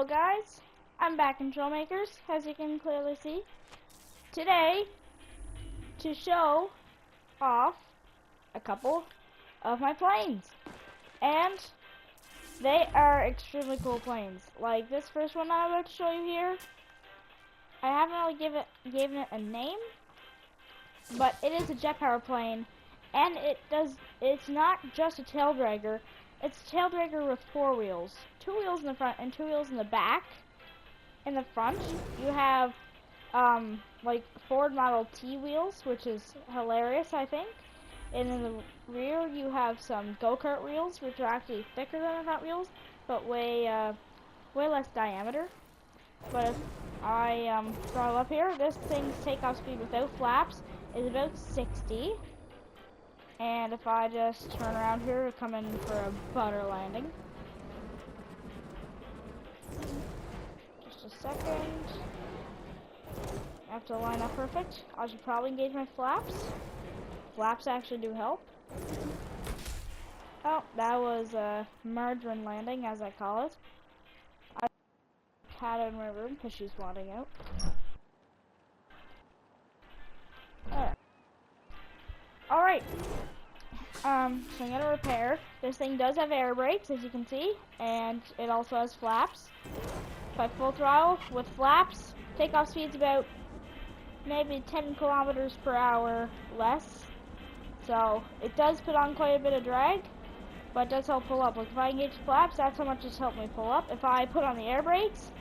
Hello guys, I'm back in TRAILMAKERS, as you can clearly see. Today, to show off a couple of my planes. And they are extremely cool planes. Like this first one I'm about to show you here, I haven't really given it a name, but it is a jet power plane, and it's not just a tail dragger. It's a tail dragger with 4 wheels. 2 wheels in the front and 2 wheels in the back. In the front, you have like Ford Model T wheels, which is hilarious, I think. And in the rear, you have some go-kart wheels, which are actually thicker than the front wheels, but way less diameter. But if I throttle up here, this thing's takeoff speed without flaps is about 60. And if I just turn around here to come in for a butter landing. Just a second. I have to line up perfect. I should probably engage my flaps. Flaps actually do help. Oh, that was a margarine landing, as I call it. I had her in my room because she's wanting out. Alright. So I'm gonna repair. This thing does have air brakes, as you can see, and it also has flaps. If I full throttle with flaps, takeoff speed's about maybe 10 kilometers per hour less. So it does put on quite a bit of drag, but it does help pull up. Like if I engage flaps, that's how much it's helped me pull up. If I put on the air brakes,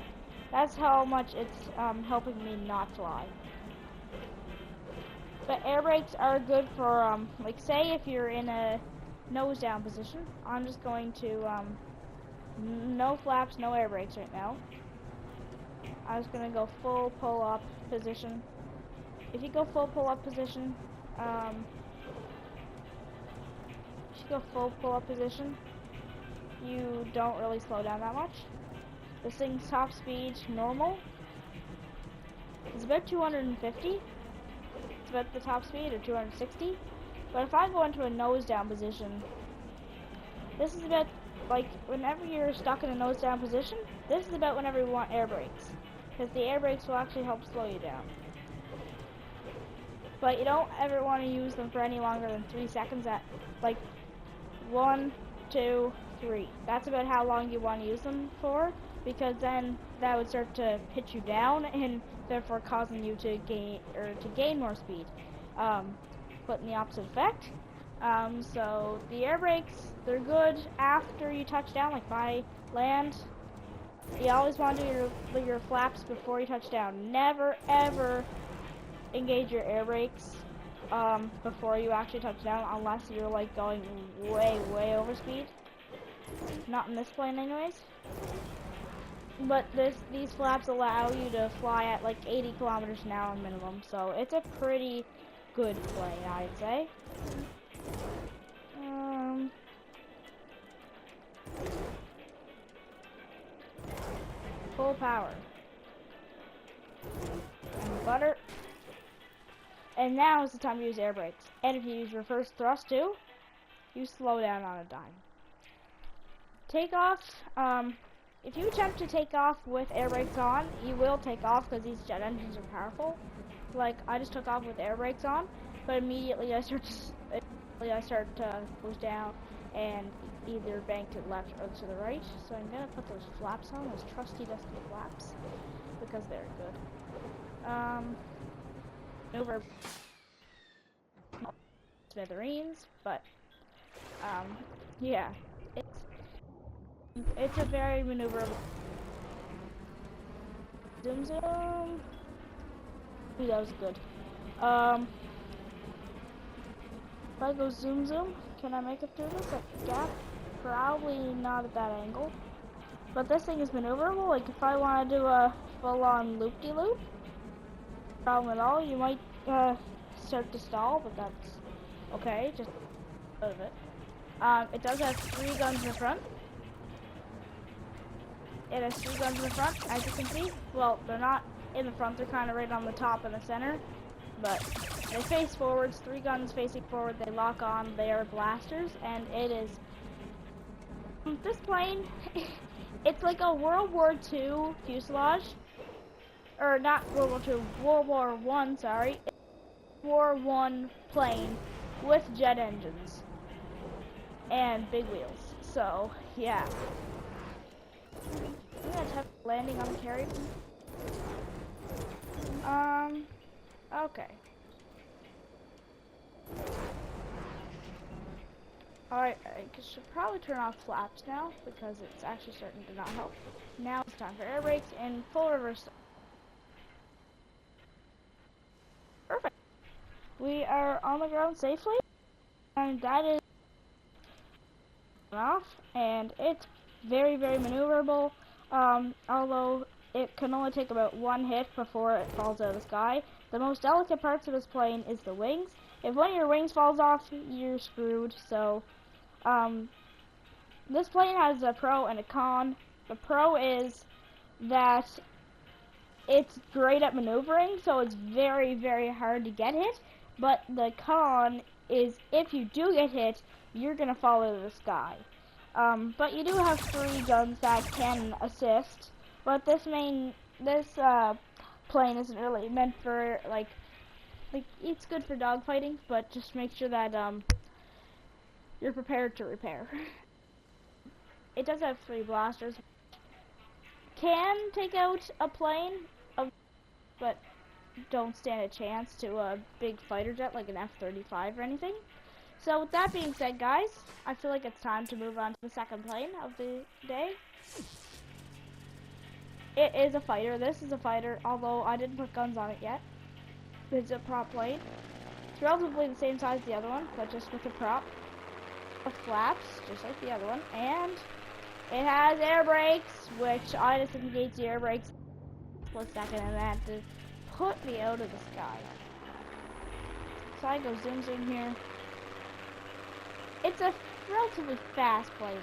that's how much it's helping me not fly. But air brakes are good for, like say if you're in a nose down position. I'm just going to, no flaps, no air brakes right now. I was going to go full pull up position. If you go full pull up position, you don't really slow down that much. This thing's top speed normal is about 250. It's about the top speed, or 260. But if I go into a nose down position, this is about, like, whenever you're stuck in a nose down position, this is about whenever you want air brakes, because the air brakes will actually help slow you down. But you don't ever want to use them for any longer than 3 seconds at, like, 1, 2, 3. That's about how long you want to use them for, because then that would start to pitch you down and therefore causing you to gain more speed, but in the opposite effect. So the air brakes, they're good after you touch down. Like if I land, you always want to do your flaps before you touch down. Never ever engage your air brakes before you actually touch down, unless you're like going way over speed. Not in this plane anyways. But these flaps allow you to fly at like 80 kilometers an hour minimum, so it's a pretty good plane, I'd say. Full power. And butter. And now is the time to use air brakes. And if you use reverse thrust too, you slow down on a dime. Takeoff, if you attempt to take off with air brakes on, you will take off because these jet engines are powerful. Like I just took off with air brakes on, but immediately I start to push down and either bank to the left or to the right. So I'm gonna put those flaps on, those trusty dusty flaps, because they're good. Over smithereens, but yeah, it's a very maneuverable. Zoom. Ooh, that was good. If I go zoom, can I make it through this gap? Probably not at that angle. But this thing is maneuverable. Like if I want to do a full-on loop-de-loop, problem at all. You might start to stall, but that's okay. Just out of it. It does have 3 guns in the front. It has 3 guns in the front, as you can see. Well, they're not in the front, they're kind of right on the top and the center. But they face forwards, 3 guns facing forward, they lock on, they are blasters, and it is... This plane It's like a World War II fuselage, or not World War II, World War One. Sorry, it's a War One plane with jet engines and big wheels. So yeah, I'm gonna attempt landing on the carrier. Okay. Alright, I should probably turn off flaps now because it's actually starting to not help. Now it's time for air brakes and full reverse. Perfect. We are on the ground safely, and that is off, and it's very, very maneuverable. Although it can only take about one hit before it falls out of the sky. The most delicate parts of this plane is the wings. If one of your wings falls off, you're screwed. So this plane has a pro and a con. The pro is that it's great at maneuvering, so it's very, very hard to get hit. But the con is if you do get hit, you're gonna fall out of the sky. But you do have 3 guns that can assist. But this plane isn't really meant for like it's good for dogfighting, but just make sure that you're prepared to repair. It does have 3 blasters. Can take out a plane, but don't stand a chance to a big fighter jet like an F-35 or anything. So with that being said, guys, I feel like it's time to move on to the second plane of the day. It is a fighter. This is a fighter, although I didn't put guns on it yet. It's a prop plane. It's relatively the same size as the other one, but just with a prop. With flaps, just like the other one, and it has air brakes, which I just engaged the air brakes for a second and that to put me out of the sky. So I go zoom zoom here. It's a relatively fast plane.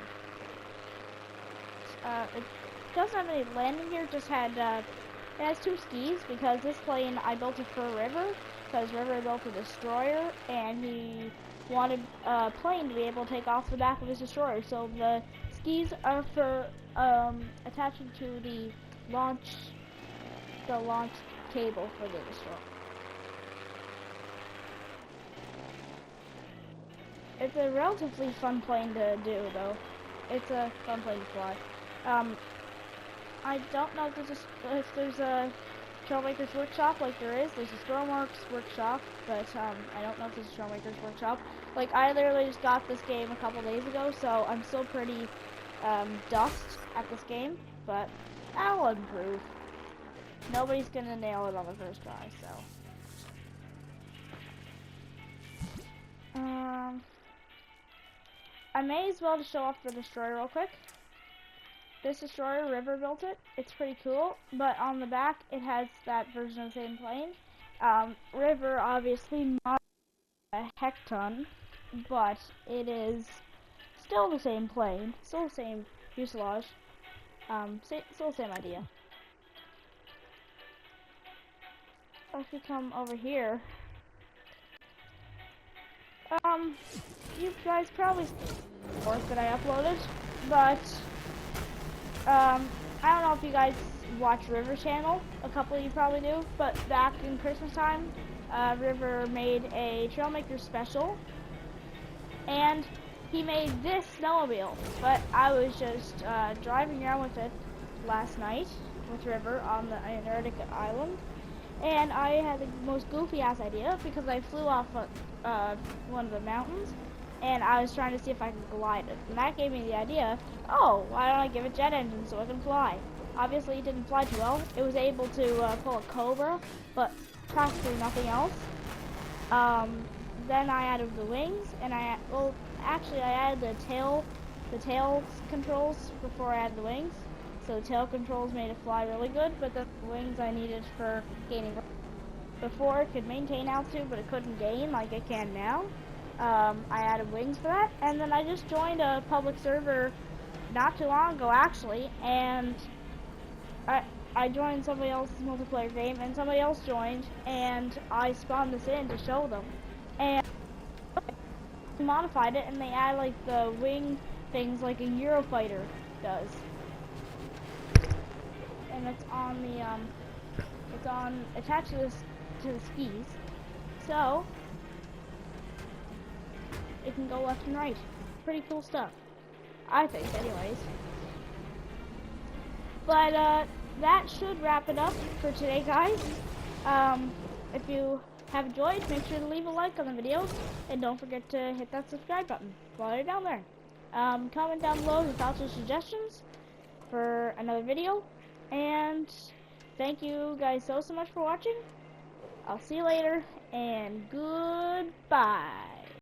It doesn't have any landing gear, just had it has 2 skis because this plane I built it for River because River built a destroyer and he wanted a plane to be able to take off the back of his destroyer. So the skis are for attaching to the launch cable for the destroyer. It's a relatively fun plane to do, though. It's a fun plane to fly. I don't know if there's a TRAILMAKERS workshop like there is. There's a Stormworks workshop, but I don't know if there's a TRAILMAKERS workshop. Like, I literally just got this game a couple days ago, so I'm still pretty dust at this game, but I'll improve. Nobody's gonna nail it on the first try, so. I may as well just show off the destroyer real quick. This destroyer, River built it. It's pretty cool, but on the back it has that version of the same plane. River obviously not a heck ton, but it is still the same plane, still the same fuselage, still the same idea. If we come over here, you guys probably work that I uploaded, but I don't know if you guys watch River channel. A couple of you probably do, but back in Christmas time, River made a TRAILMAKERS special, and he made this snowmobile. But I was just driving around with it last night with River on the Antarctica island, and I had the most goofy ass idea because I flew off one of the mountains, and I was trying to see if I could glide it. And that gave me the idea, oh, why don't I give it jet engine so it can fly? Obviously it didn't fly too well. It was able to pull a Cobra, but practically nothing else. Then I added the wings, and I added the tail controls before I added the wings. So the tail controls made it fly really good, but the wings I needed for gaining. Before it could maintain altitude, but it couldn't gain like it can now. I added wings for that, and then I just joined a public server not too long ago actually, and I joined somebody else's multiplayer game, and somebody else joined, and I spawned this in to show them, and modified it, and they add like the wing things like a Eurofighter does. and it's on the attached to the skis, so it can go left and right. Pretty cool stuff, I think, anyways. But that should wrap it up for today, guys. If you have enjoyed, make sure to leave a like on the videos, and don't forget to hit that subscribe button while you're down there. Comment down below your thoughts or suggestions for another video, and thank you guys so much for watching. I'll see you later, and goodbye.